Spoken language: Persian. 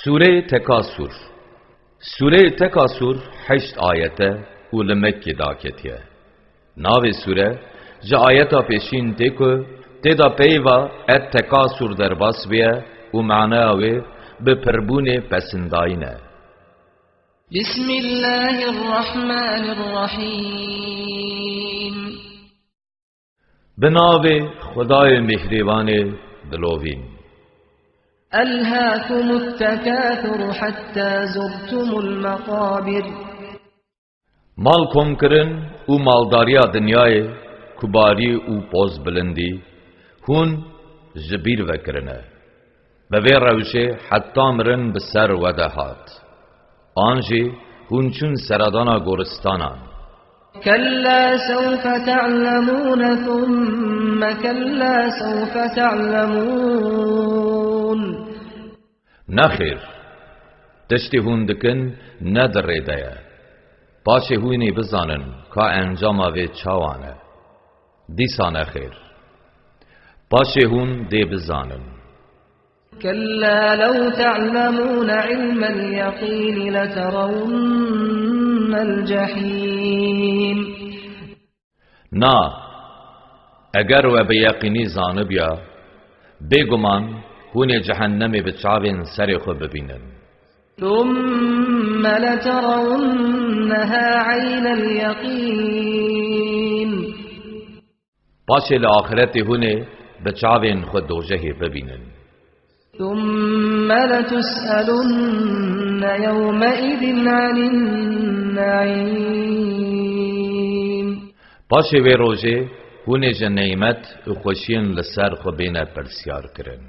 سوره تکاسور. سوره تکاسور 8 آیته و لمکی داکتیه. ناو سوره جا آیتا پیشین تکو تیدا پیوا ات تکاسور در باس بیه و معناوی به پربون پسنداینه. بسم الله الرحمن الرحیم. به ناو خدای مهربان دلوین. ألهاكم التكاثر حتى زرتم المقابر. مال کم کرن و مالداریا دنیای کباری و پوز بلندی هون جبیر وکرنه و وی روشه حتی مرن بسر و دهات آنجی هون چون سردانا گورستانان. كلا سوف تعلمون ثم كلا سوف تعلمون. نخیر تشتی هون دکن ندر ریده پاشه هونی بزانن که انجام آوه چاوانه دیسا نخیر پاشه هون دی بزانن. كلا لو تعلمون علم اليقين لترون الجحيم. نا اگر و به یقینی زانبیا بگمان هون جهنم به چاوین سر خود ببینن. ثم لترونها عين اليقين. پاشه لآخرت هونه به چاوین خود دوجه ببینن. ثم لتسألن يومئذ عن النعيم. پاشه وی روزه هونه جه نعمت و خوشین لسر خو بینه پرسیار کرن.